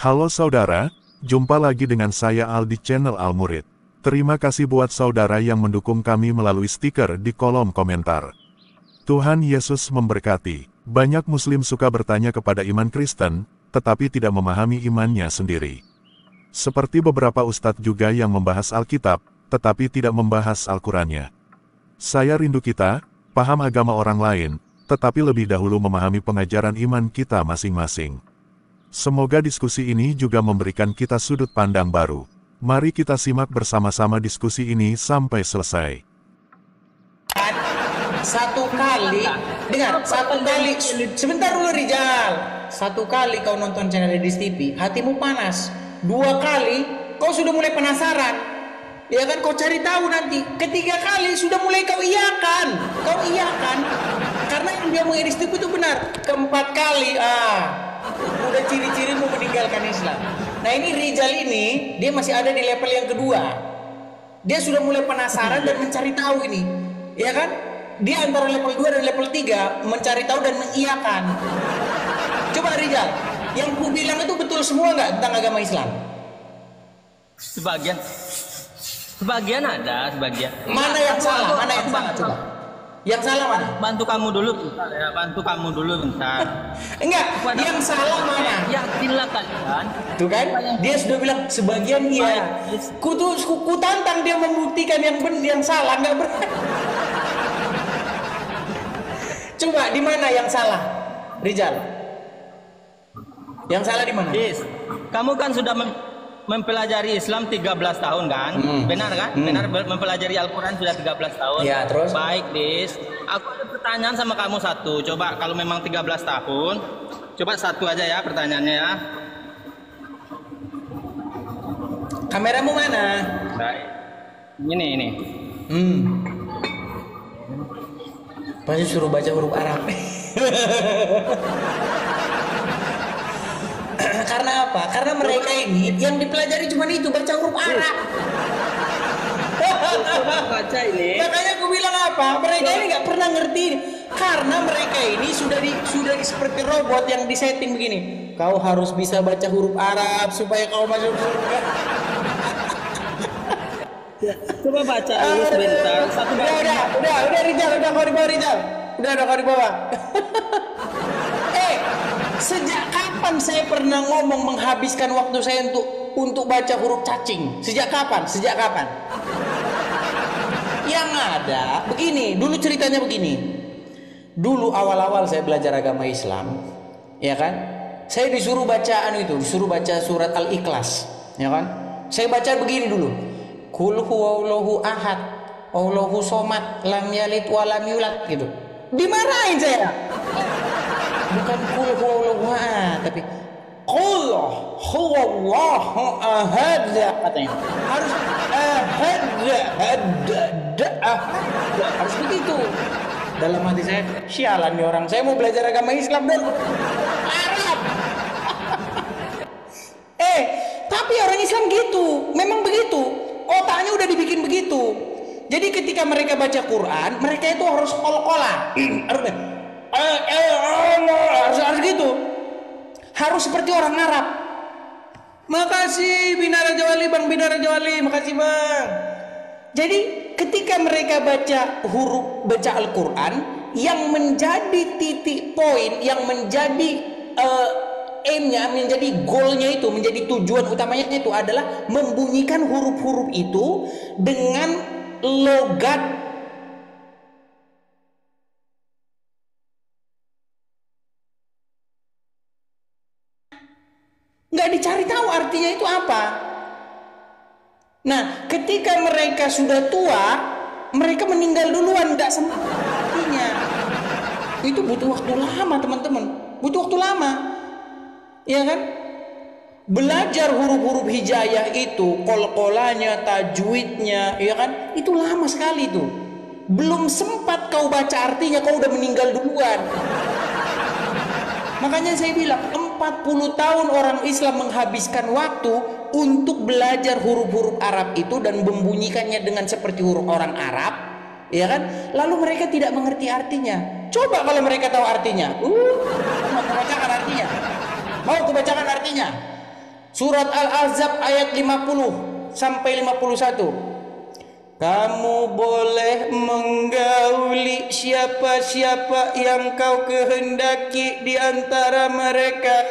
Halo saudara, jumpa lagi dengan saya Al di channel Al Murid. Terima kasih buat saudara yang mendukung kami melalui stiker di kolom komentar. Tuhan Yesus memberkati. Banyak muslim suka bertanya kepada iman Kristen, tetapi tidak memahami imannya sendiri. Seperti beberapa ustadz juga yang membahas Alkitab, tetapi tidak membahas Al-Qurannya. Saya rindu kita, paham agama orang lain, tetapi lebih dahulu memahami pengajaran iman kita masing-masing. Semoga diskusi ini juga memberikan kita sudut pandang baru. Mari kita simak bersama-sama diskusi ini sampai selesai. Satu kali, dengar, satu kali, sebentar dulu Rizal. Satu kali kau nonton channel Dedis TV, hatimu panas. Dua kali, kau sudah mulai penasaran. Ya kan, kau cari tahu nanti. Ketiga kali, sudah mulai kau iyakan. Kau iyakan. Karena yang dia mau Dedis TV itu benar. Keempat kali, udah ciri-ciri mau meninggalkan Islam. Nah ini Rizal ini, dia masih ada di level yang kedua. Dia sudah mulai penasaran dan mencari tahu ini. Ya kan? Dia antara level 2 dan level 3 mencari tahu dan mengiyakan. Coba Rizal, yang ku bilang itu betul semua nggak tentang agama Islam? Sebagian ada, sebagian. Mana yang salah? Mana yang salah? Coba. Yang salah mana? Bantu kamu dulu, bentar. Enggak, yang salah mana? Yakinlah kalian. Tuh kan? Dia sudah bilang sebagian iya. Ku tantang dia membuktikan yang salah, nggak berani. Coba di mana yang salah, Rizal? Yang salah di mana? Dis, kamu kan sudah mempelajari Islam 13 tahun kan? Benar kan? Benar mempelajari Al-Quran sudah 13 tahun. Ya, terus? Baik, Dis. Aku ada pertanyaan sama kamu satu. Coba kalau memang 13 tahun, coba satu aja ya pertanyaannya ya. Kameramu mana? Baik. Ini. Pasti suruh baca huruf Arab. Karena apa? Karena mereka ini yang dipelajari cuma itu, baca huruf Arab. Baca ini. Makanya aku bilang apa? Mereka ini nggak pernah ngerti. Karena mereka ini sudah seperti robot yang disetting begini. Kau harus bisa baca huruf Arab supaya kau masuk surga. Coba baca dulu sebentar. Udah Rizal, udah kau di bawah Rizal. Udah kau di bawah. Sejak kapan saya pernah ngomong menghabiskan waktu saya untuk baca huruf cacing? Sejak kapan? Yang ada begini, dulu ceritanya begini. Dulu awal-awal saya belajar agama Islam, ya kan? Saya disuruh baca surat Al-Ikhlas, ya kan? Saya baca begini dulu. Qul huwallahu ahad, Allahu somad, lam yalid wa lam yulad gitu. Dimarahin saya. Bukan qul huwallahu ahad, tapi qul huwallahu ahad katanya. Harus ahad, harus begitu. Dalam hati saya, sialan nih orang. Saya mau belajar agama Islam dan Arab. Tapi orang Islam gitu, memang begitu. Otaknya udah dibikin begitu. Jadi ketika mereka baca Quran, mereka itu harus kol-kola. Harus gitu. Harus seperti orang Arab. Makasih Bang Binara Jawali, makasih Bang. Jadi ketika mereka baca Al-Quran, yang menjadi titik poin, yang menjadi aimnya, menjadi goalnya itu, menjadi tujuan utamanya itu adalah membunyikan huruf-huruf itu dengan logat nggak dicari tahu artinya itu apa. Nah, ketika mereka sudah tua, mereka meninggal duluan, nggak sempat artinya. Itu butuh waktu lama, teman-teman. Butuh waktu lama. Ya kan? Belajar huruf-huruf hijaiyah itu, qol-qolanya, tajwidnya, ya kan? Itu lama sekali tuh. Belum sempat kau baca artinya, kau udah meninggal duluan. Makanya saya bilang 40 tahun orang Islam menghabiskan waktu untuk belajar huruf-huruf Arab itu dan membunyikannya dengan seperti huruf orang Arab, ya kan? Lalu mereka tidak mengerti artinya. Coba kalau mereka tahu artinya, mau kubacakan artinya. Surat Al-Ahzab ayat 50 sampai 51. Kamu boleh menggauli siapa-siapa yang kau kehendaki di antara mereka.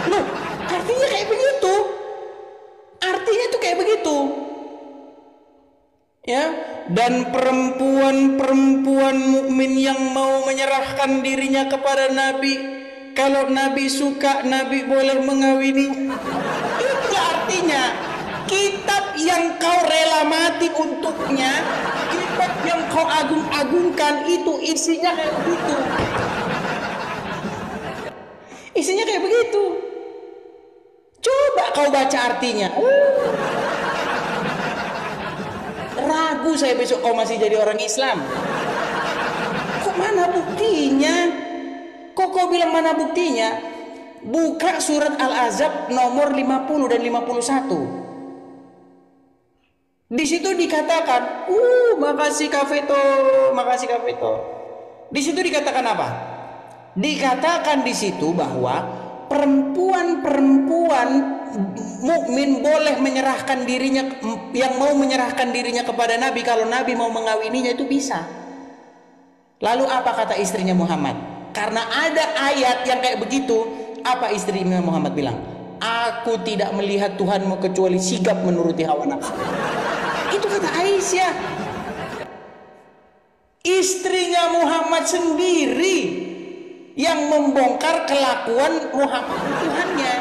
Loh, artinya kayak begitu. Artinya itu kayak begitu. Ya, dan perempuan-perempuan mukmin yang mau menyerahkan dirinya kepada Nabi, kalau Nabi suka, Nabi boleh mengawini. Itulah artinya. Kitab yang kau rela mati untuknya, kitab yang kau agung-agungkan, itu isinya kayak begitu. Isinya kayak begitu. Coba kau baca artinya. Ragu saya besok kau masih jadi orang Islam. Kok mana buktinya? Kok kau bilang mana buktinya? Buka surat Al-Ahzab nomor 50 dan 51. Di situ dikatakan, makasih Kafeto, makasih Kafeto. Di situ dikatakan apa? Dikatakan di situ bahwa perempuan-perempuan mukmin boleh menyerahkan dirinya, yang mau menyerahkan dirinya kepada Nabi, kalau Nabi mau mengawininya itu bisa. Lalu apa kata istrinya Muhammad? Karena ada ayat yang kayak begitu, apa istrinya Muhammad bilang? Aku tidak melihat Tuhanmu kecuali sigap menuruti hawa nafsu. Itu kata Aisyah. Istrinya Muhammad sendiri yang membongkar kelakuan Muhammad Tuhannya.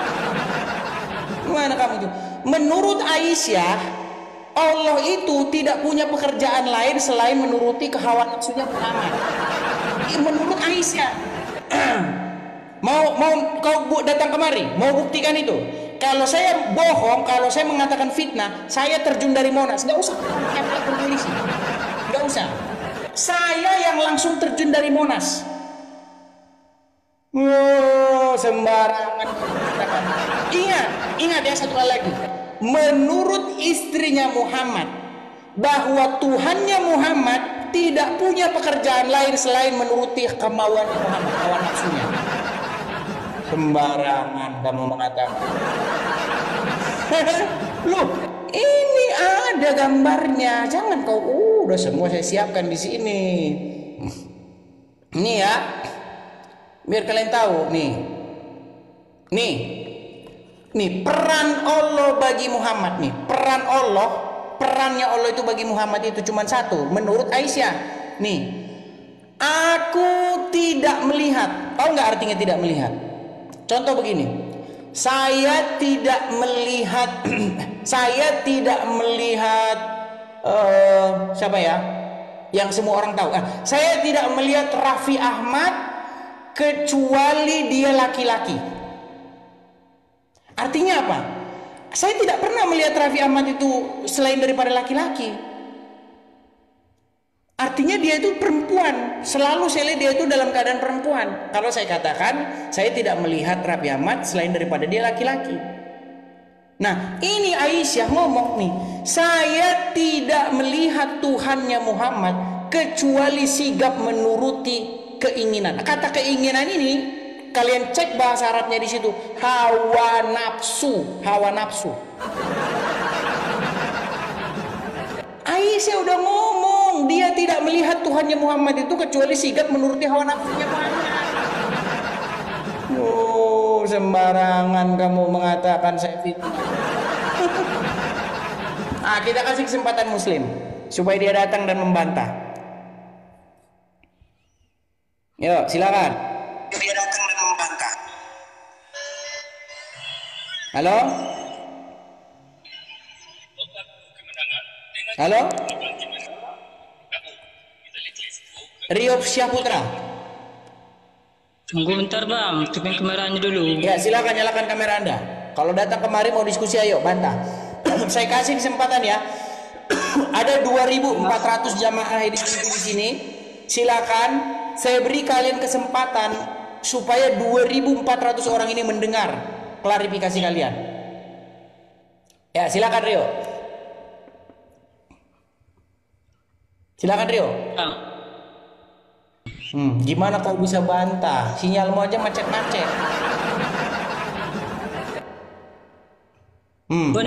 Gimana kamu itu? Menurut Aisyah, Allah itu tidak punya pekerjaan lain selain menuruti kehawa nafsunya Muhammad. Menurut Aisyah. Mau kau datang kemari, mau buktikan itu. Kalau saya bohong, kalau saya mengatakan fitnah, saya terjun dari Monas. Nggak usah lapor polisi, nggak usah. Saya yang langsung terjun dari Monas. Sembarangan. Ingat ya satu hal lagi. Menurut istrinya Muhammad, bahwa Tuhannya Muhammad tidak punya pekerjaan lain selain menuruti kemauan Muhammad, hawa nafsunya. Sembarangan kamu mengatakan. Loh, ini ada gambarnya. Jangan kau udah semua saya siapkan di sini. Ini ya. Biar kalian tahu nih. Nih peran Allah bagi Muhammad nih. Perannya Allah itu bagi Muhammad itu cuma satu. Menurut Aisyah. Nih. Aku tidak melihat. Tahu nggak artinya tidak melihat? Contoh begini, saya tidak melihat siapa ya? Yang semua orang tahu. Saya tidak melihat Raffi Ahmad kecuali dia laki-laki. Artinya apa? Saya tidak pernah melihat Raffi Ahmad itu selain daripada laki-laki. Artinya dia itu perempuan. Selalu saya lihat dia itu dalam keadaan perempuan. Kalau saya katakan saya tidak melihat Raffi Ahmad selain daripada dia laki-laki. Nah ini Aisyah ngomong nih, saya tidak melihat Tuhannya Muhammad kecuali sigap menuruti keinginan. Kata keinginan ini kalian cek bahasa Arabnya di situ, hawa nafsu. Aisyah udah ngomong, dia tidak melihat Tuhannya Muhammad itu kecuali sigap menuruti hawa nafsunya Muhammad. Sembarangan kamu mengatakan saya fitnah. Kita kasih kesempatan Muslim supaya dia datang dan membantah. Yuk, silakan. Dia datang dan membantah. Halo? Halo? Rio Syahputra. Tunggu bentar bang, hidupin kameranya dulu. Ya silakan nyalakan kamera Anda. Kalau datang kemari mau diskusi ayo bantah. Saya kasih kesempatan ya. Ada 2.400 jamaah di sini. Silakan saya beri kalian kesempatan supaya 2.400 orang ini mendengar klarifikasi kalian. Ya silakan Rio. Silakan Rio. Gimana kau bisa bantah? Sinyalmu aja macet-macet. Ben,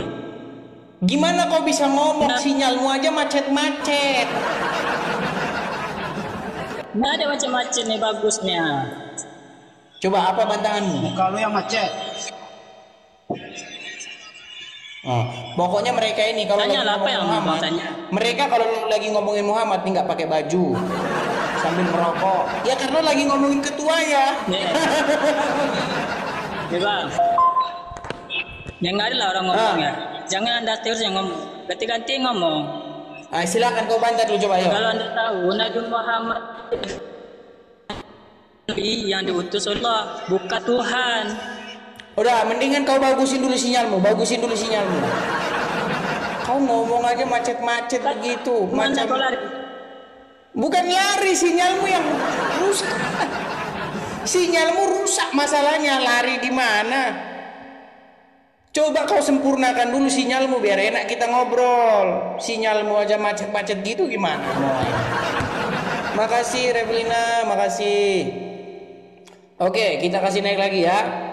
Gimana kau bisa ngomong? Sinyalmu aja macet-macet. nggak ada macam-macam nih bagusnya. Coba apa bantahanmu? Kalau yang macet. Oh, pokoknya mereka ini kalau Tanya lagi lah, apa ngomongin yang mau Muhammad, tanya? mereka kalau lagi ngomongin Muhammad nih nggak pakai baju, sambil merokok. Ya karena lagi ngomongin ketuanya. Nih. Nih bang, yang nggak ada lah orang ngomong ya. Jangan anda terus yang ngomong, ganti-ganti ngomong. Ah, silakan kau bantah dulu coba yuk. Kalau anda tahu Nabi Muhammad yang diutus Allah, bukan Tuhan. Udah, mendingan kau bagusin dulu sinyalmu, Kau ngomong aja macet-macet begitu, Mana kau lari? Bukan lari, sinyalmu yang rusak. Sinyalmu rusak masalahnya, lari di mana? Coba kau sempurnakan dulu sinyalmu biar enak kita ngobrol. Sinyalmu aja macet-macet gitu gimana? Makasih Revlina, makasih. Oke, kita kasih naik lagi ya.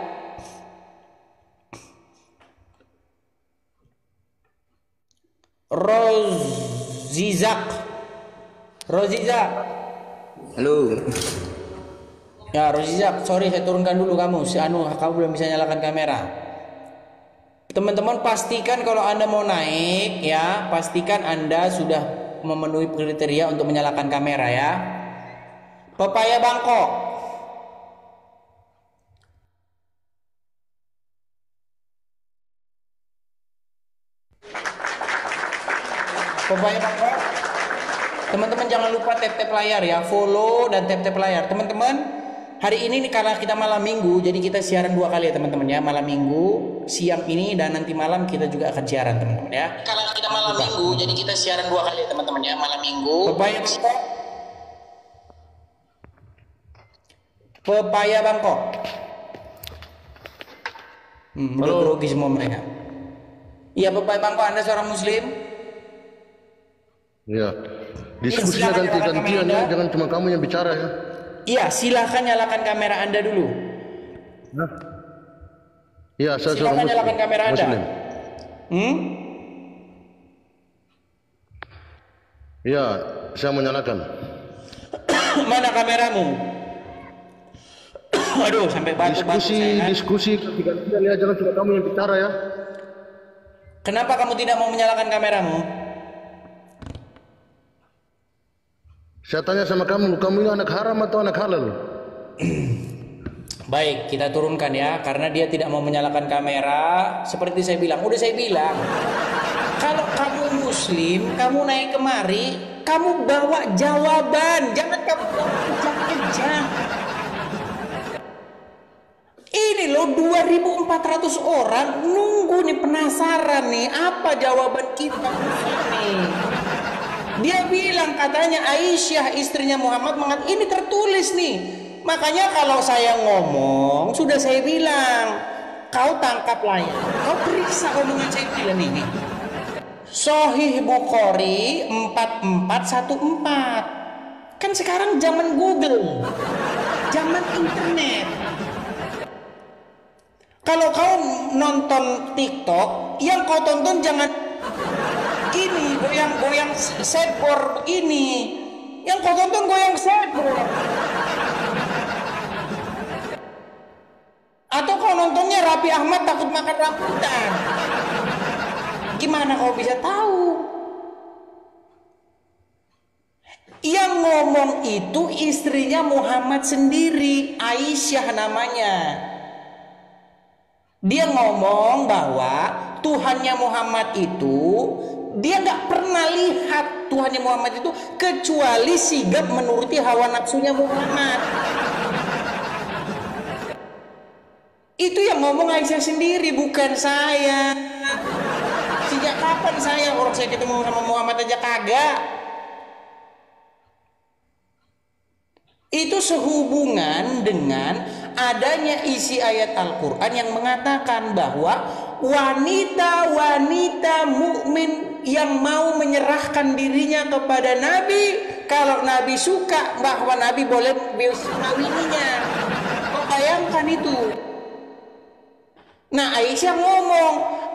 Rozizak. Halo. Ya Rozizak, sorry saya turunkan dulu kamu. Kamu belum bisa nyalakan kamera. Teman-teman pastikan kalau Anda mau naik ya, pastikan Anda sudah memenuhi kriteria untuk menyalakan kamera ya. Pepaya Bangkok. Pepaya Bangkok. Teman-teman jangan lupa tap-tap layar ya, follow dan tap-tap layar. Teman-teman, hari ini nih karena kita malam minggu, jadi kita siaran 2 kali ya teman-teman ya. Malam minggu, siang ini dan nanti malam kita juga akan siaran teman-teman ya. Karena kita malam minggu, jadi kita siaran 2 kali ya teman-teman ya. Malam minggu. Pepaya Bangkok. Udah grogi semua mereka. Iya Pepaya Bangkok, Anda seorang muslim? Ya. Diskusinya ganti-gantian ya, jangan cuma kamu yang bicara ya. Iya, silahkan nyalakan kamera Anda dulu. Nah. Iya, saya Silahkan seorang nyalakan muslim. kamera Anda. Iya, saya menyalakan. Mana kameramu? Aduh, sampai batuk-batuk saya, kan? Diskusi ganti-gantian ya, jangan cuma kamu yang bicara ya. Kenapa kamu tidak mau menyalakan kameramu? Saya tanya sama kamu ini anak haram atau anak halal? Baik, kita turunkan ya, karena dia tidak mau menyalakan kamera. Seperti saya bilang, udah saya bilang, kalau kamu muslim, kamu naik kemari, kamu bawa jawaban, jangan kamu bawa kejang-kejang. Ini loh 2.400 orang nunggu nih, penasaran nih, apa jawaban kita ini. Dia bilang katanya Aisyah istrinya Muhammad mengatakan ini tertulis nih. Makanya kalau saya ngomong sudah saya bilang, kau tangkap layar, kau periksa omongan saya bilang ini. Sahih Bukhari 4414. Kan sekarang zaman Google, zaman internet. Kalau kau nonton TikTok, yang kau tonton jangan gini, goyang-goyang skateboard begini. Yang kau tonton goyang skateboard. Atau kau nontonnya Raffi Ahmad takut makan rambutan. Gimana kau bisa tahu? Yang ngomong itu istrinya Muhammad sendiri, Aisyah namanya. Dia ngomong bahwa Tuhannya Muhammad itu, dia nggak pernah lihat Tuhannya Muhammad itu kecuali sigap menuruti hawa nafsunya Muhammad. Itu yang ngomong Aisyah sendiri, bukan saya. Sejak kapan saya, orang saya ketemu sama Muhammad aja kagak. Itu sehubungan dengan adanya isi ayat Al-Quran yang mengatakan bahwa wanita-wanita mukmin yang mau menyerahkan dirinya kepada Nabi, kalau Nabi suka bahwa Nabi boleh mengawininya. Kau bayangkan itu. Nah Aisyah ngomong,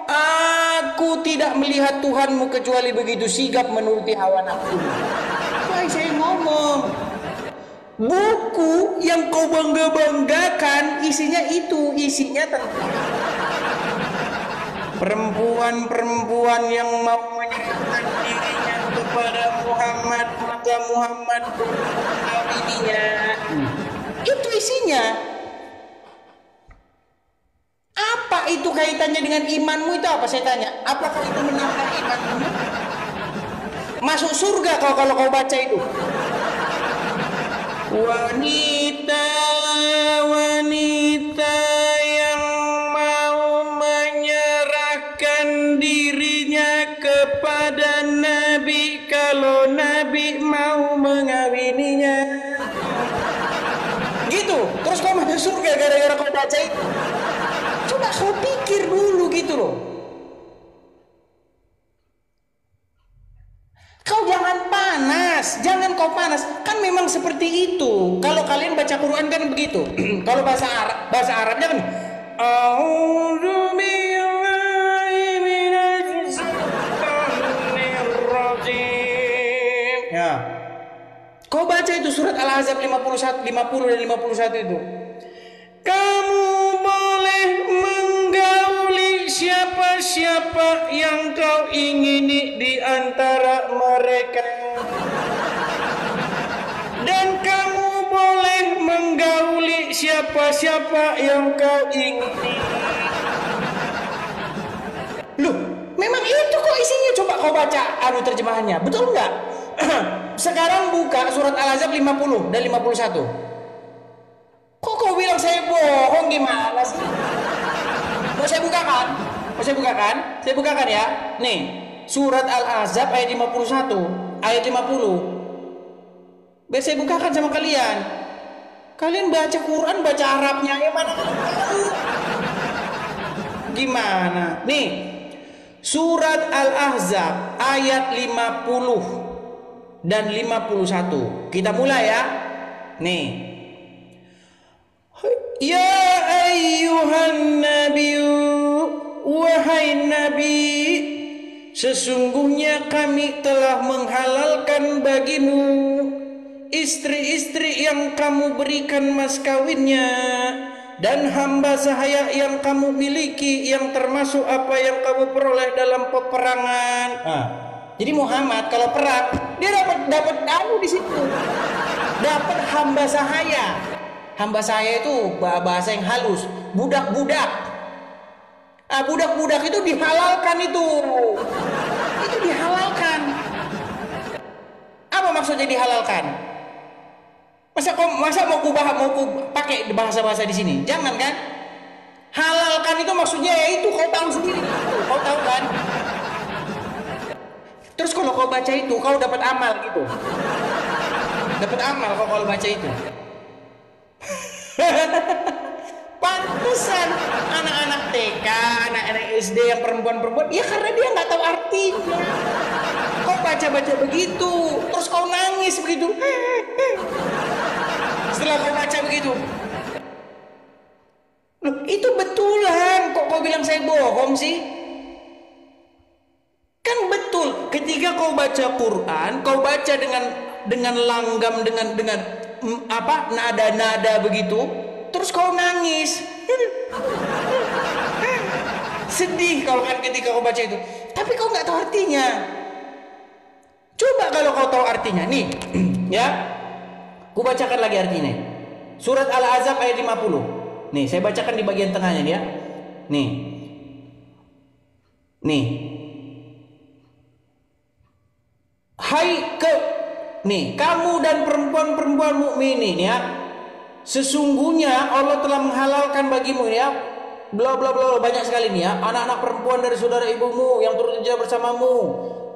aku tidak melihat Tuhanmu kecuali begitu sigap menuruti hawa nafsu. Wah, saya ngomong, buku yang kau bangga-banggakan isinya tentang perempuan-perempuan yang mau menyerahkan dirinya kepada Muhammad, maka Muhammad mengawininya. Itu isinya. Apa itu kaitannya dengan imanmu itu apa? Saya tanya. Apakah itu menambah imanmu? Masuk surga kalau kau baca itu. Wanita yang mau menyerahkan dirinya kepada Nabi kalau Nabi mau mengawininya. Gitu. Terus kau masuk surga gara-gara kau baca itu. Coba kau pikir dulu gitu loh. Kau jangan kau panas. Kan memang seperti itu. Kalau kalian baca Quran kan begitu. Kalau bahasa Arabnya kan A'udzu billahi minasy syaithanir rajim. Ya. Kau baca itu surat Al-Ahzab 50 dan 51 itu. Kamu boleh menggauli siapa-siapa yang kau ingini di antara mereka. Dan kamu boleh menggauli siapa-siapa yang kau ingini. Loh, memang itu kok isinya. Coba kau baca terjemahannya. Betul enggak? Sekarang buka surat Al-Ahzab 50 dan 51. Kok kau bilang saya bohong gimana sih? Mau saya bukakan? Saya bukakan ya. Nih, surat Al-Ahzab ayat 51, ayat 50. Biar saya bukakan sama kalian. Kalian baca Quran, baca Arabnya, ya mana? Gimana? Nih, surat Al-Ahzab ayat 50 dan 51. Kita mulai ya. Nih. Ya ayyuhan nabiyyu, wahai nabi, sesungguhnya kami telah menghalalkan bagimu istri-istri yang kamu berikan mas kawinnya dan hamba sahaya yang kamu miliki, yang termasuk apa yang kamu peroleh dalam peperangan. Jadi Muhammad kalau perang dia dapat di situ, dapat hamba sahaya. Hamba saya itu bahasa yang halus, budak-budak. Budak-budak itu dihalalkan itu dihalalkan. Apa maksudnya dihalalkan? Masa mau ku pakai bahasa-bahasa di sini? Jangan kan? Halalkan itu maksudnya ya itu kau tahu sendiri. Kau tahu kan? Terus kalau kau baca itu kau dapat amal gitu. Dapat amal kalau baca itu. Pantesan anak-anak TK, anak-anak SD yang perempuan-perempuan, ya karena dia nggak tahu artinya. Kau baca-baca begitu, terus kau nangis begitu. Setelah kau baca begitu, loh, itu betulan. Kok kau bilang saya bohong sih? Kan betul. Ketika kau baca Quran, kau baca dengan langgam, dengan nada-nada begitu, terus kau nangis. Sedih kalau kan ketika kau baca itu, tapi kau nggak tahu artinya. Coba kalau kau tahu artinya, nih ya, ku bacakan lagi artinya. Surat Al-Ahzab ayat 50. Nih, saya bacakan di bagian tengahnya ya. Nih. Nih, kamu dan perempuan-perempuan mukminin ya. Sesungguhnya Allah telah menghalalkan bagimu ya. Bla bla bla, banyak sekali nih ya. Anak-anak perempuan dari saudara ibumu yang turut hijrah bersamamu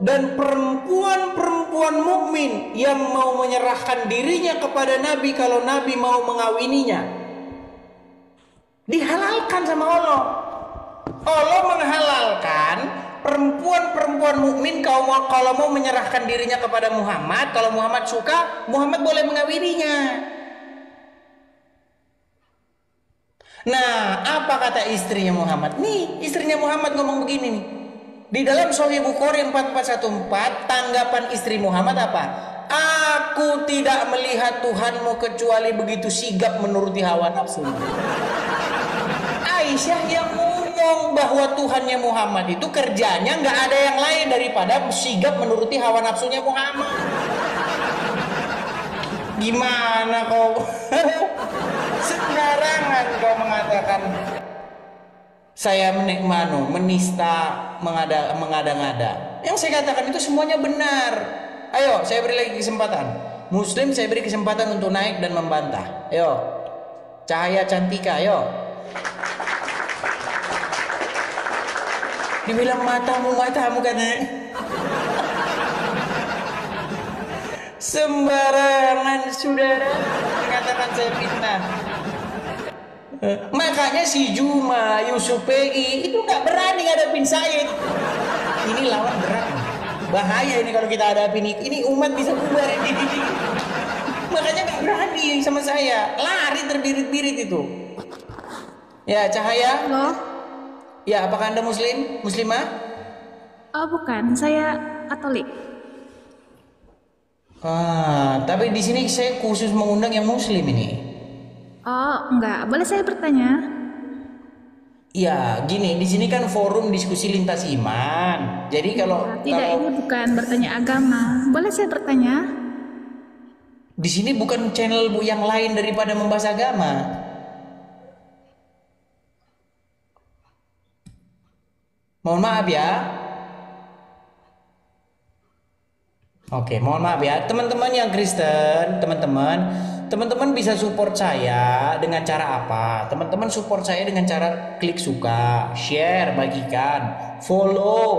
dan perempuan-perempuan mukmin yang mau menyerahkan dirinya kepada Nabi kalau Nabi mau mengawininya. Dihalalkan sama Allah. Allah menghalalkan perempuan-perempuan mukmin kalau mau menyerahkan dirinya kepada Muhammad, kalau Muhammad suka, Muhammad boleh mengawininya. Nah, apa kata istrinya Muhammad? Nih, istrinya Muhammad ngomong begini nih. Di dalam Sahih Bukhari 4414, tanggapan istri Muhammad apa? Aku tidak melihat Tuhanmu kecuali begitu sigap menuruti hawa nafsu. Aisyah yang ngomong bahwa Tuhannya Muhammad itu kerjanya nggak ada yang lain daripada sigap menuruti hawa nafsunya Muhammad. Gimana kau? Sembarangan kau mengatakan saya menista, mengada-ngada. Yang saya katakan itu semuanya benar. Ayo, saya beri lagi kesempatan. Muslim saya beri kesempatan untuk naik dan membantah. Ayo, Cahaya Cantika, ayo. Dibilang matamu katanya. Sembarangan saudara mengatakan saya fitnah. Makanya si Juma, Yusuf PI itu nggak berani ngadepin saya. Ini lawan berat. Bahaya ini kalau kita hadapin ini umat bisa bubar ini. Makanya nggak berani sama saya. Lari terbirit-birit itu. Ya, Cahaya. Halo? Ya, apakah Anda Muslim? Muslimah? Oh bukan, saya Katolik. Tapi di sini saya khusus mengundang yang Muslim ini. Oh enggak, boleh saya bertanya? Ya, gini, di sini kan forum diskusi lintas iman. Jadi Tidak, ini bukan bertanya agama. Boleh saya bertanya? di sini bukan channel yang lain daripada membahas agama. Mohon maaf ya. Oke, mohon maaf ya, teman-teman yang Kristen, teman-teman bisa support saya dengan cara apa? Teman-teman support saya dengan cara klik suka, share, bagikan, follow,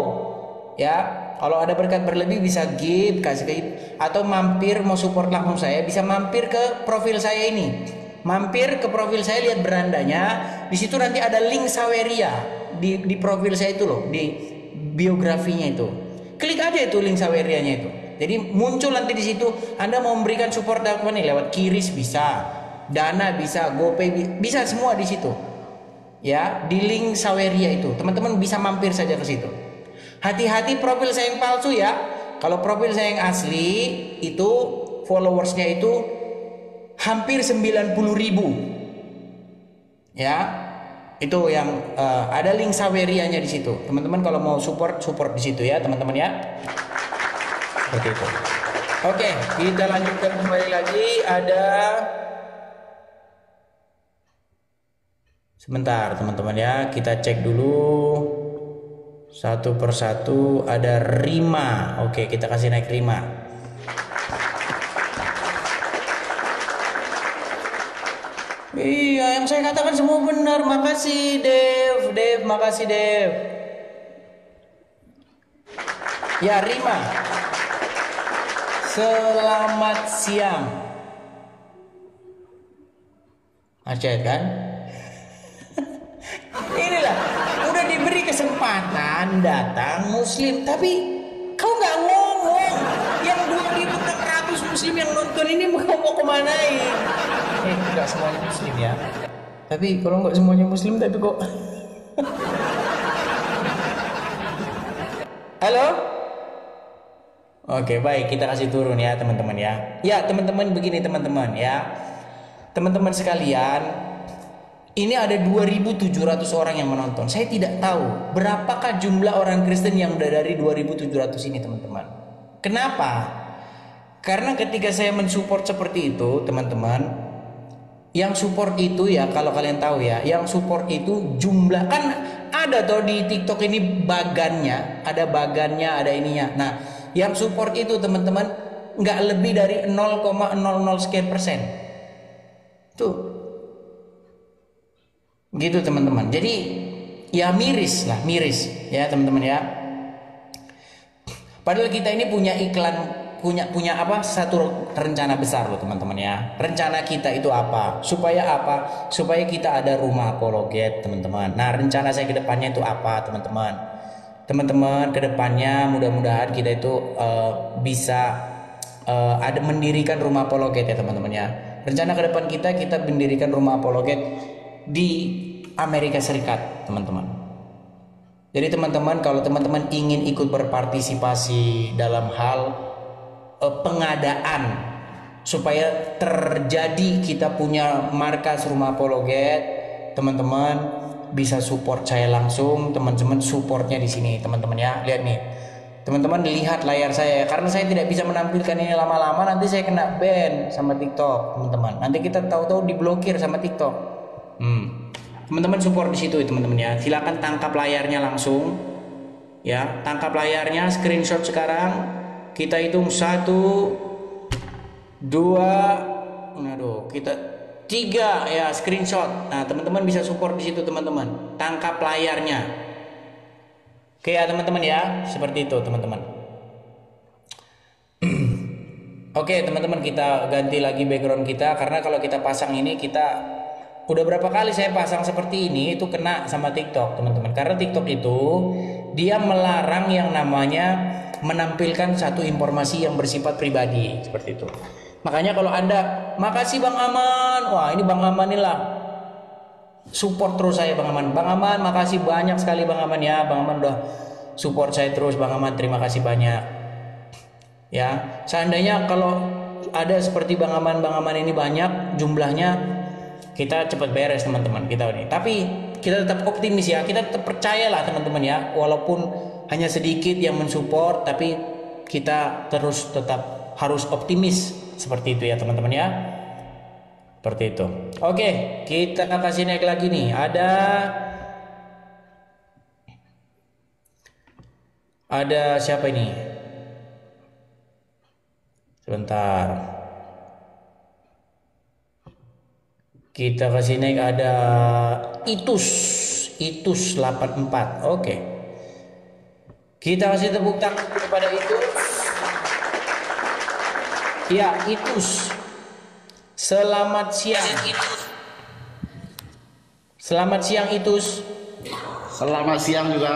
ya. Kalau ada berkat berlebih bisa give, kasih give, atau mampir mau support langsung saya bisa mampir ke profil saya ini. Mampir ke profil saya, lihat berandanya, di situ nanti ada link Saweria di profil saya itu loh, di biografinya itu. Klik aja itu link Sawerianya itu. Jadi muncul nanti di situ Anda mau memberikan support apa nih, lewat Kiris bisa, Dana bisa, GoPay bisa, semua di situ. Ya, di link Saweria itu. Teman-teman bisa mampir saja ke situ. Hati-hati profil saya yang palsu ya. Kalau profil saya yang asli itu followersnya itu hampir 90.000. Ya. Itu yang ada link Sawerianya di situ. Teman-teman kalau mau support di situ ya, teman-teman ya. Seperti itu. Oke, kita lanjutkan kembali lagi. Sebentar teman-teman ya, kita cek dulu satu persatu. Ada Rima. Oke, kita kasih naik Rima. Iya, yang saya katakan semua benar. Makasih Dev, makasih Dev. Ya, Rima. Selamat siang. Aceh kan? Inilah, udah diberi kesempatan datang Muslim, tapi kau nggak ngomong. Yang 2.600 Muslim yang nonton ini mau kemanain? Nggak semuanya Muslim ya. Tapi kalau nggak semuanya Muslim, tapi kok. Halo? Oke, baik, kita kasih turun ya teman-teman ya. Ya teman-teman, begini teman-teman ya. Teman-teman sekalian, ini ada 2.700 orang yang menonton. Saya tidak tahu berapakah jumlah orang Kristen yang udah dari 2.700 ini teman-teman. Kenapa? Karena ketika saya mensupport seperti itu teman-teman, yang support itu ya, kalau kalian tahu ya, yang support itu jumlah, kan ada tuh di TikTok ini bagannya, ada ininya. Nah, yang support itu teman-teman nggak lebih dari 0,00 sekian persen. Tuh, gitu teman-teman. Jadi ya miris ya teman-teman ya. Padahal kita ini punya punya apa, satu rencana besar loh teman-teman ya. Rencana kita itu apa? Supaya kita ada rumah apologet teman-teman. Nah, rencana saya ke depannya itu apa teman-teman? Teman-teman, kedepannya mudah-mudahan kita itu bisa ada mendirikan rumah apologet ya teman-teman ya. Rencana ke depan kita mendirikan rumah apologet di Amerika Serikat, teman-teman. Jadi teman-teman, kalau teman-teman ingin ikut berpartisipasi dalam hal pengadaan supaya terjadi kita punya markas rumah apologet, teman-teman bisa support saya langsung. Teman-teman supportnya di sini, teman-teman ya. Lihat nih, teman-teman lihat layar saya, karena saya tidak bisa menampilkan ini lama-lama, nanti saya kena ban sama TikTok, teman-teman. Nanti kita tahu-tahu diblokir sama TikTok. Teman-teman support di situ, teman-teman ya. Silakan tangkap layarnya langsung, ya. Tangkap layarnya, screenshot sekarang. Kita hitung 1, 2, kita 3 ya, screenshot. Nah, teman-teman bisa support di situ, teman-teman. Tangkap layarnya. Oke ya, teman-teman ya. Seperti itu, teman-teman. Oke, teman-teman, kita ganti lagi background kita, karena kalau kita pasang ini, kita udah berapa kali saya pasang seperti ini itu kena sama TikTok, teman-teman. Karena TikTok itu dia melarang yang namanya menampilkan satu informasi yang bersifat pribadi, seperti itu. Makanya kalau Anda, makasih Bang Aman, wah ini Bang Aman inilah support terus saya, Bang Aman. Bang Aman, makasih banyak sekali Bang Aman ya. Bang Aman udah support saya terus, Bang Aman, terima kasih banyak. Ya, seandainya kalau ada seperti Bang Aman ini banyak jumlahnya, kita cepat beres, teman-teman, kita ini. Tapi kita tetap optimis ya, kita tetap percayalah, teman-teman ya. Walaupun hanya sedikit yang mensupport, tapi kita terus tetap harus optimis, seperti itu ya, teman-teman ya. Seperti itu. Oke, kita kasih naik lagi nih. Ada siapa ini? Sebentar. Kita kasih naik, ada Itus 84. Oke. Kita kasih tepuk tangan kepada Itus. Ya, Itus. Selamat siang. Selamat siang, Itus. Selamat siang juga.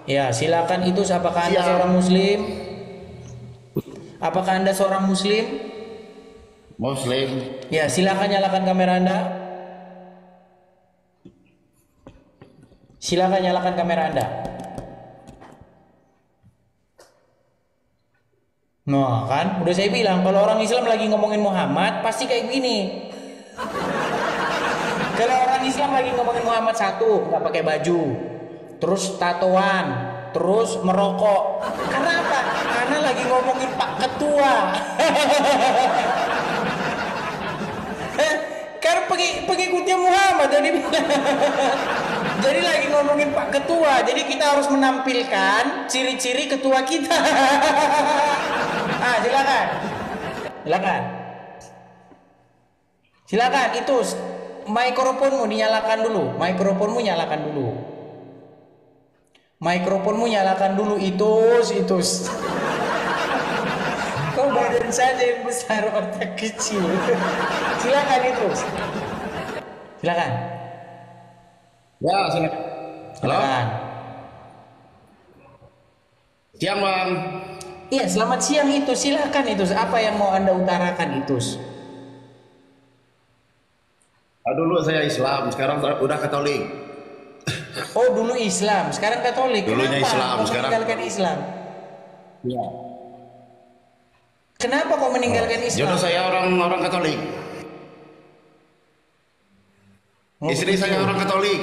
Ya, silakan Itus, apakah Anda seorang muslim? Apakah Anda seorang muslim? Muslim. Ya, silakan nyalakan kamera Anda. Silakan nyalakan kamera Anda. Nah, kan udah saya bilang, kalau orang Islam lagi ngomongin Muhammad pasti kayak gini. Kalau orang Islam lagi ngomongin Muhammad, satu, nggak pakai baju, terus tatoan, terus merokok. Karena apa? Karena lagi ngomongin Pak Ketua. Karena pengikutnya Muhammad jadi jadi lagi ngomongin Pak Ketua, jadi kita harus menampilkan ciri-ciri ketua kita. Silakan itu mikrofonmu dinyalakan dulu, mikrofonmu nyalakan dulu, Itus. Kau badan saja yang besar, otak kecil. Silakan itu. Silakan. Ya, silakan. Silakan. Siang, Bang. Iya, selamat siang itu. Silakan itu. Apa yang mau Anda utarakan itu? Dulu saya Islam, sekarang udah Katolik. Oh, dulu Islam, sekarang Katolik. Dulunya Kenapa Islam, kau sekarang meninggalkan Islam? Iya. Kenapa kau meninggalkan Islam? Jodoh saya orang Katolik. Istri saya orang Katolik.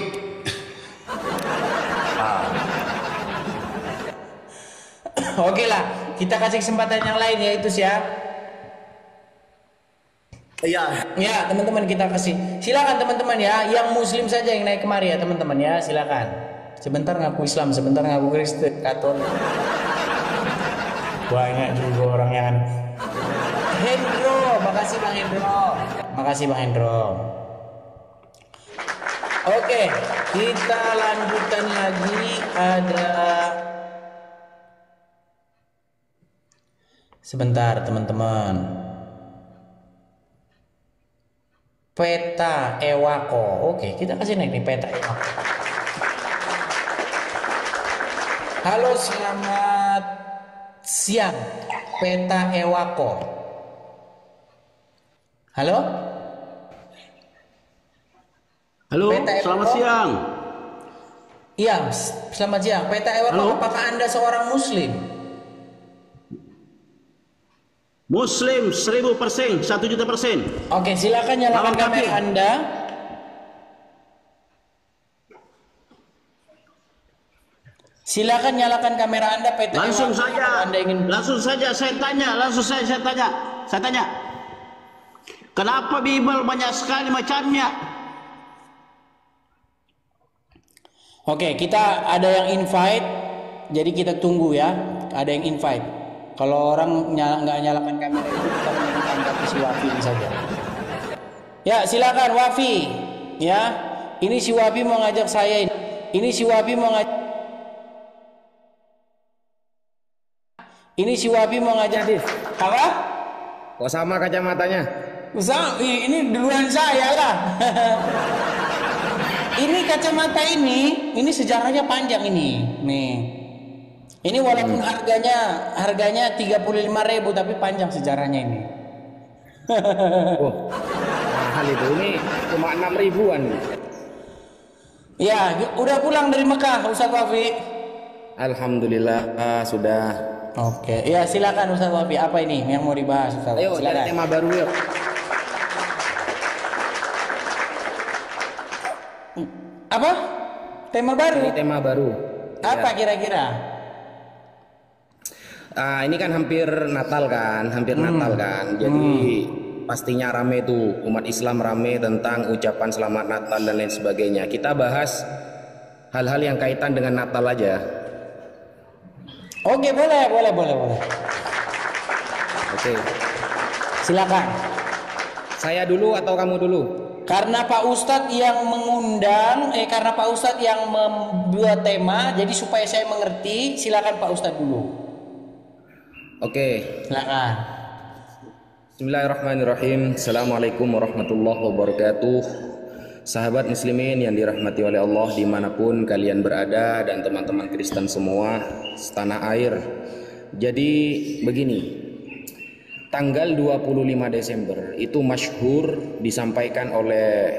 Oke lah, kita kasih kesempatan yang lain ya itu ya. Iya. Ya, teman-teman, kita kasih. Silakan teman-teman ya, yang muslim saja yang naik kemari ya, teman-teman ya, silakan. Sebentar ngaku Islam, sebentar ngaku Kristen, Katolik. Banyak juga orang yang Hendro, makasih Bang Hendro. Oke, kita lanjutkan lagi. Ada sebentar teman-teman. Peta Ewako. Oke, kita kasih naik nih Peta Ewako. Halo, selamat siang Peta Ewako. Halo? Halo, Pendeta selamat Eko? siang. Iya, selamat siang. Pendeta Eko, Halo? apakah Anda seorang Muslim? Muslim 1000%, 1.000.000%. Oke, silakan nyalakan Lawan kamera kafir. Anda. Silakan nyalakan kamera Anda, PT Langsung Eko, saja, kalau Anda ingin. saya tanya. Kenapa Bible banyak sekali macamnya? Oke, kita ada yang invite, jadi kita tunggu ya. Ada yang invite. Kalau orang nggak nyalakan kamera itu, kita menanggapi si Wafi ini saja. Ya, silakan Wafi. Ya, ini si Wafi mau ngajak saya. Ini si Wafi mau ngajak. Ini si Wafi mau ngajak. Apa? Kok sama kacamatanya? Ini duluan saya lah. Ini kacamata ini sejarahnya panjang ini. Nih. Ini walaupun harganya 35.000 tapi panjang sejarahnya ini. Oh, mahal itu. Ini cuma 6 ribuan. Ya, udah pulang dari Mekah, Ustaz Wafi. Alhamdulillah, sudah. Oke, ya silakan Ustaz Wafi. Apa ini yang mau dibahas, Ustaz? Ayo cari Silakan. tema baru yuk. Apa? Tema baru? Cari tema baru. Apa Ya. kira-kira? Ini kan hampir Natal kan, Natal kan. Jadi pastinya rame tuh, umat Islam rame tentang ucapan selamat Natal dan lain sebagainya. Kita bahas hal-hal yang kaitan dengan Natal aja. Oke, boleh. Oke. Silakan. Saya dulu atau kamu dulu? Karena Pak Ustadz yang mengundang, karena Pak Ustadz yang membuat tema, jadi supaya saya mengerti, silakan Pak Ustadz dulu. Oke. Silakan. Bismillahirrahmanirrahim. Assalamualaikum warahmatullahi wabarakatuh. Sahabat muslimin yang dirahmati oleh Allah dimanapun kalian berada, dan teman-teman Kristen semua setanah air. Jadi begini, tanggal 25 Desember itu masyhur disampaikan oleh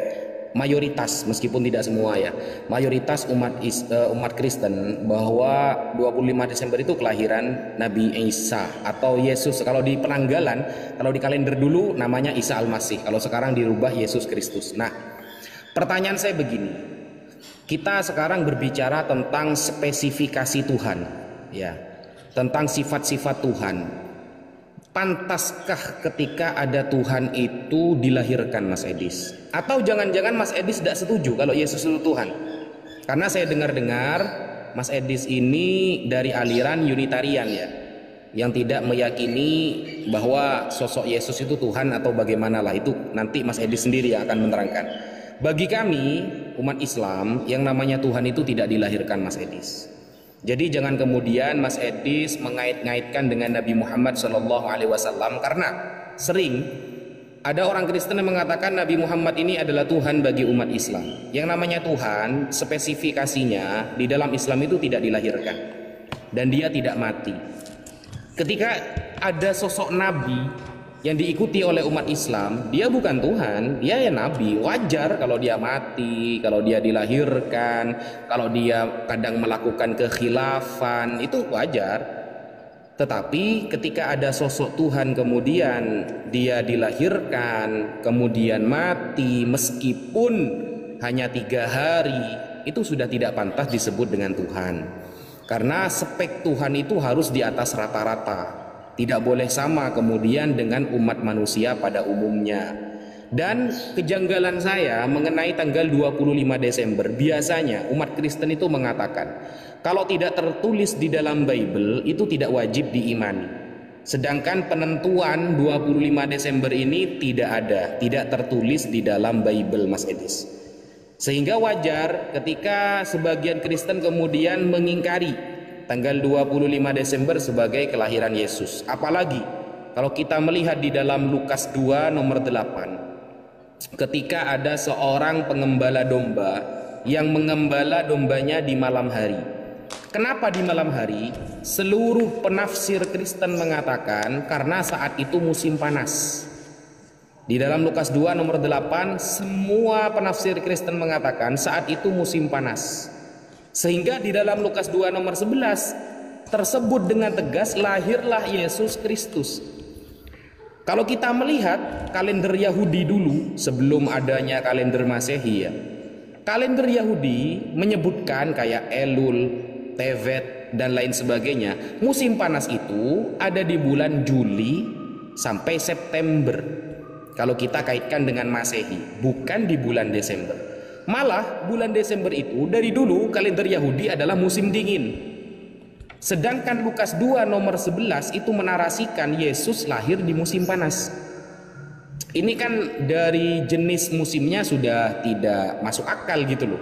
mayoritas, meskipun tidak semua ya, mayoritas umat Kristen bahwa 25 Desember itu kelahiran Nabi Isa atau Yesus. Kalau di penanggalan, kalau di kalender dulu namanya Isa Al-Masih, kalau sekarang dirubah Yesus Kristus. Nah, pertanyaan saya begini, kita sekarang berbicara tentang spesifikasi Tuhan, ya, tentang sifat-sifat Tuhan. Pantaskah ketika ada Tuhan itu dilahirkan, Mas Edis? Atau jangan-jangan Mas Edis tidak setuju kalau Yesus itu Tuhan? Karena saya dengar-dengar Mas Edis ini dari aliran Unitarian ya, yang tidak meyakini bahwa sosok Yesus itu Tuhan atau bagaimana lah, itu nanti Mas Edis sendiri yang akan menerangkan. Bagi kami umat Islam, yang namanya Tuhan itu tidak dilahirkan, Mas Edis. Jadi jangan kemudian Mas Edis mengait-ngaitkan dengan Nabi Muhammad SAW, karena sering ada orang Kristen yang mengatakan Nabi Muhammad ini adalah Tuhan bagi umat Islam. Yang namanya Tuhan, spesifikasinya di dalam Islam itu tidak dilahirkan dan dia tidak mati. Ketika ada sosok Nabi yang diikuti oleh umat Islam, dia bukan Tuhan, dia ya Nabi. Wajar kalau dia mati, kalau dia dilahirkan, kalau dia kadang melakukan kekhilafan, itu wajar. Tetapi ketika ada sosok Tuhan kemudian dia dilahirkan, kemudian mati meskipun hanya 3 hari, itu sudah tidak pantas disebut dengan Tuhan. Karena spek Tuhan itu harus di atas rata-rata, tidak boleh sama kemudian dengan umat manusia pada umumnya. Dan kejanggalan saya mengenai tanggal 25 Desember, biasanya umat Kristen itu mengatakan kalau tidak tertulis di dalam Bible itu tidak wajib diimani. Sedangkan penentuan 25 Desember ini tidak ada, tidak tertulis di dalam Bible, Mas Edis. Sehingga wajar ketika sebagian Kristen kemudian mengingkari tanggal 25 Desember sebagai kelahiran Yesus. Apalagi kalau kita melihat di dalam Lukas 2 nomor 8, ketika ada seorang pengembala domba yang mengembala dombanya di malam hari. Kenapa di malam hari? Seluruh penafsir Kristen mengatakan karena saat itu musim panas. Di dalam Lukas 2 nomor 8, semua penafsir Kristen mengatakan saat itu musim panas. Sehingga di dalam Lukas 2 nomor 11 tersebut dengan tegas lahirlah Yesus Kristus. Kalau kita melihat kalender Yahudi dulu sebelum adanya kalender Masehi ya. Kalender Yahudi menyebutkan kayak Elul, Tevet dan lain sebagainya. Musim panas itu ada di bulan Juli sampai September. Kalau kita kaitkan dengan Masehi, bukan di bulan Desember. Malah bulan Desember itu dari dulu kalender Yahudi adalah musim dingin. Sedangkan Lukas 2 nomor 11 itu menarasikan Yesus lahir di musim panas. Ini kan dari jenis musimnya sudah tidak masuk akal gitu loh.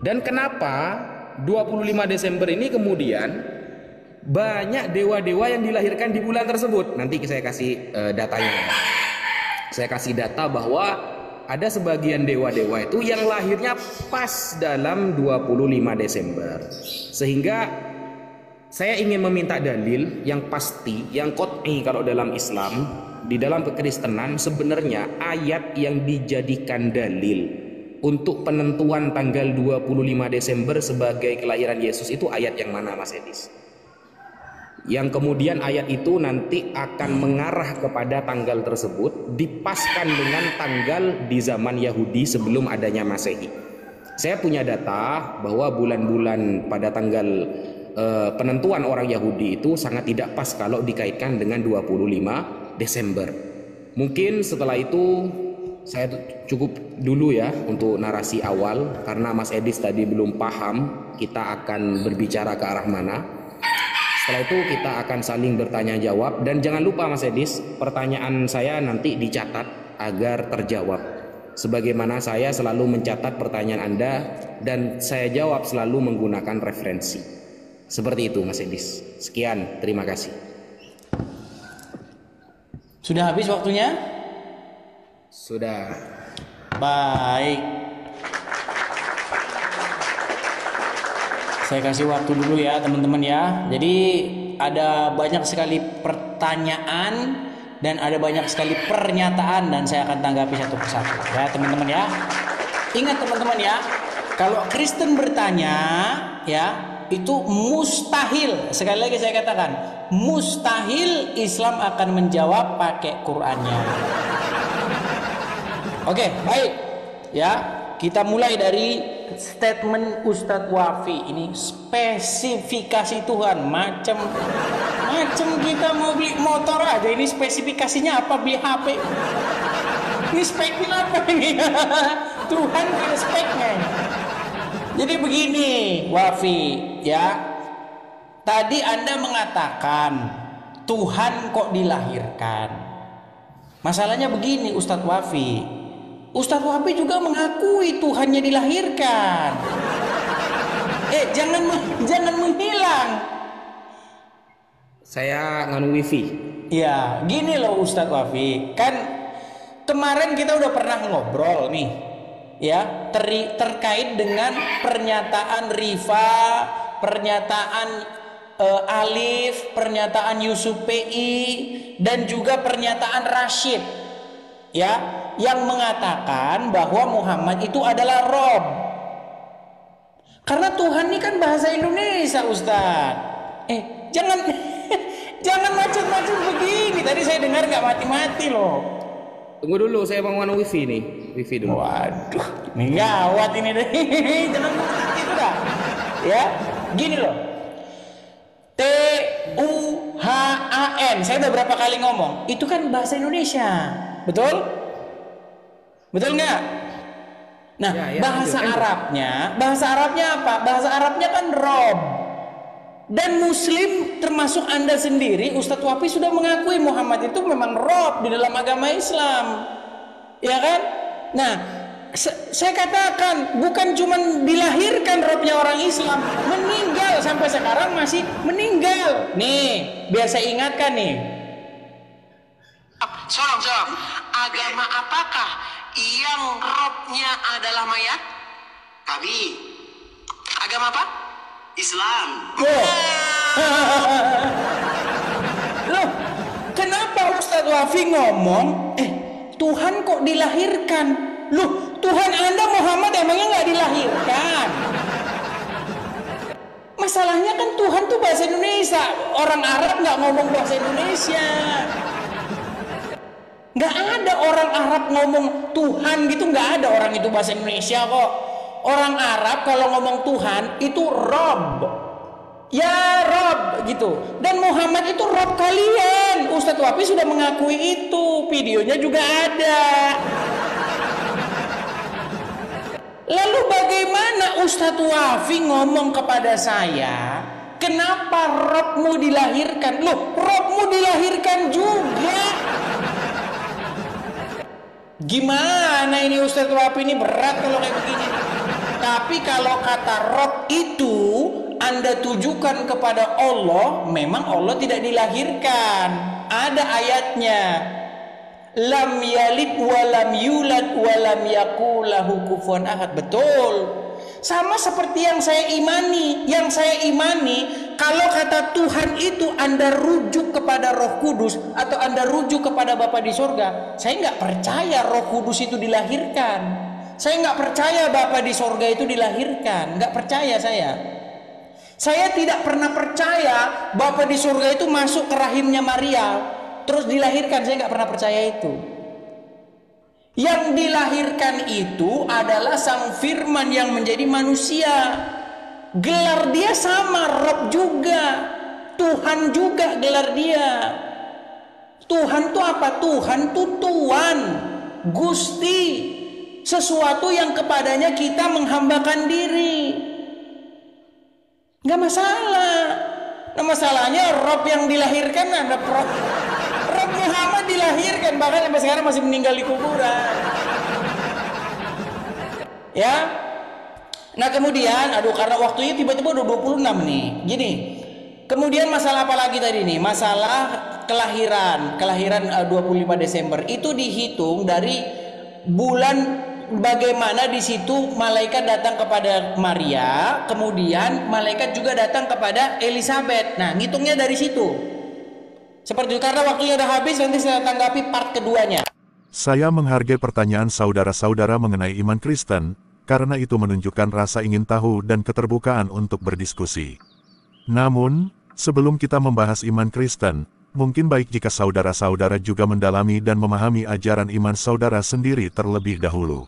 Dan kenapa 25 Desember ini kemudian banyak dewa-dewa yang dilahirkan di bulan tersebut? Nanti saya kasih datanya. Saya kasih data bahwa ada sebagian dewa-dewa itu yang lahirnya pas dalam 25 Desember. Sehingga saya ingin meminta dalil yang pasti, yang qot'i kalau dalam Islam, di dalam kekristenan sebenarnya ayat yang dijadikan dalil untuk penentuan tanggal 25 Desember sebagai kelahiran Yesus itu ayat yang mana, Mas Edis? Yang kemudian ayat itu nanti akan mengarah kepada tanggal tersebut dipaskan dengan tanggal di zaman Yahudi sebelum adanya Masehi. Saya punya data bahwa bulan-bulan pada tanggal penentuan orang Yahudi itu sangat tidak pas kalau dikaitkan dengan 25 Desember. Mungkin setelah itu saya cukup dulu ya untuk narasi awal, karena Mas Edis tadi belum paham kita akan berbicara ke arah mana. Setelah itu kita akan saling bertanya jawab, dan jangan lupa Mas Edis, pertanyaan saya nanti dicatat agar terjawab. Sebagaimana saya selalu mencatat pertanyaan Anda dan saya jawab selalu menggunakan referensi. Seperti itu Mas Edis. Sekian, terima kasih. Sudah habis waktunya? Sudah. Baik. Saya kasih waktu dulu ya teman-teman ya. Jadi ada banyak sekali pertanyaan dan ada banyak sekali pernyataan, dan saya akan tanggapi satu persatu ya teman-teman ya. Ingat teman-teman ya, kalau Kristen bertanya ya, itu mustahil, sekali lagi saya katakan, mustahil Islam akan menjawab pakai Qur'annya. Oke, baik ya. Kita mulai dari statement Ustadz Wafi. Ini spesifikasi Tuhan, macam kita mau beli motor aja, ini spesifikasinya apa? Beli HP. Ini speknya apa ini? Tuhan ada speknya. Jadi begini Wafi ya, tadi Anda mengatakan Tuhan kok dilahirkan. Masalahnya begini Ustadz Wafi, Ustadz Wafi juga mengakui Tuhannya dilahirkan. Jangan menghilang. Saya nganu wifi. Ya, gini loh Ustadz Wafi, kan kemarin kita udah pernah ngobrol nih, ya terkait dengan pernyataan Rifa, pernyataan Alif, pernyataan Yusuf PI, dan juga pernyataan Rashid, ya, yang mengatakan bahwa Muhammad itu adalah Rob. Karena Tuhan ini kan bahasa Indonesia, Ustadz. Jangan macam-macam begini. Tadi saya dengar nggak mati-mati loh. Tunggu dulu, saya mau nganu wifi nih. Wifi dulu. Waduh, ini gawat ini deh. Jangan itu dah. Ya, gini loh. Tuhan. Saya udah berapa kali ngomong. Itu kan bahasa Indonesia, betul? Betul nggak? Nah, ya, bahasa Arabnya apa? Bahasa Arabnya kan Rob. Dan Muslim termasuk Anda sendiri, Ustadz Wafi sudah mengakui Muhammad itu memang Rob di dalam agama Islam, ya kan? Nah, saya katakan bukan cuma dilahirkan Robnya orang Islam, meninggal sampai sekarang masih meninggal. Nih, biar saya ingatkan nih. Soal agama apakah yang Robnya adalah mayat? Kami agama apa? Islam. Loh, kenapa Ustadz Wafi ngomong Tuhan kok dilahirkan? Loh, Tuhan Anda Muhammad emangnya nggak dilahirkan? Masalahnya kan Tuhan tuh bahasa Indonesia. Orang Arab nggak ngomong bahasa Indonesia. Nggak ada orang Arab ngomong Tuhan gitu, nggak ada orang itu bahasa Indonesia kok. Orang Arab kalau ngomong Tuhan itu Rob, ya Rob gitu. Dan Muhammad itu Rob kalian. Ustadz Wafi sudah mengakui itu, videonya juga ada. Lalu bagaimana Ustadz Wafi ngomong kepada saya, kenapa Robmu dilahirkan? Loh, Robmu dilahirkan juga. Gimana ini Ustadz Wafi, ini berat kalau kayak begini. Tapi kalau kata Rob itu Anda tujukan kepada Allah, memang Allah tidak dilahirkan. Ada ayatnya. Lam yalid walam yulad walam yakul lahu kufuwan ahad. Betul. Sama seperti yang saya imani. Yang saya imani, kalau kata Tuhan itu Anda rujuk kepada Roh Kudus atau Anda rujuk kepada Bapa di sorga, saya nggak percaya Roh Kudus itu dilahirkan. Saya nggak percaya Bapa di sorga itu dilahirkan. Nggak percaya saya. Saya tidak pernah percaya Bapa di sorga itu masuk ke rahimnya Maria terus dilahirkan. Saya nggak pernah percaya itu. Yang dilahirkan itu adalah Sang Firman yang menjadi manusia. Gelar dia sama, Rob juga, Tuhan juga gelar dia. Tuhan itu apa? Tuhan itu Tuan, Gusti, sesuatu yang kepadanya kita menghambakan diri. Nggak masalah. Nah, masalahnya Rob yang dilahirkan ada Rob Muhammad dilahirkan, bahkan sampai sekarang masih meninggal di kuburan. Ya. Nah kemudian, karena waktunya tiba-tiba udah 26 nih. Gini. Kemudian masalah apa lagi tadi nih? Masalah kelahiran 25 Desember itu dihitung dari bulan. Bagaimana di situ malaikat datang kepada Maria, kemudian malaikat juga datang kepada Elizabeth. Nah, ngitungnya dari situ. Seperti itu, karena waktunya udah habis, nanti saya tanggapi part keduanya. Saya menghargai pertanyaan saudara-saudara mengenai iman Kristen, karena itu menunjukkan rasa ingin tahu dan keterbukaan untuk berdiskusi. Namun, sebelum kita membahas iman Kristen, mungkin baik jika saudara-saudara juga mendalami dan memahami ajaran iman saudara sendiri terlebih dahulu.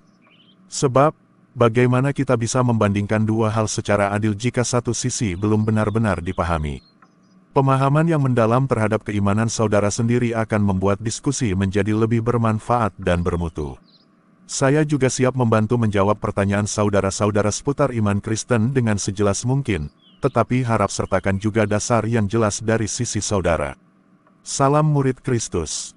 Sebab, bagaimana kita bisa membandingkan dua hal secara adil jika satu sisi belum benar-benar dipahami? Pemahaman yang mendalam terhadap keimanan saudara sendiri akan membuat diskusi menjadi lebih bermanfaat dan bermutu. Saya juga siap membantu menjawab pertanyaan saudara-saudara seputar iman Kristen dengan sejelas mungkin, tetapi harap sertakan juga dasar yang jelas dari sisi saudara. Salam murid Kristus.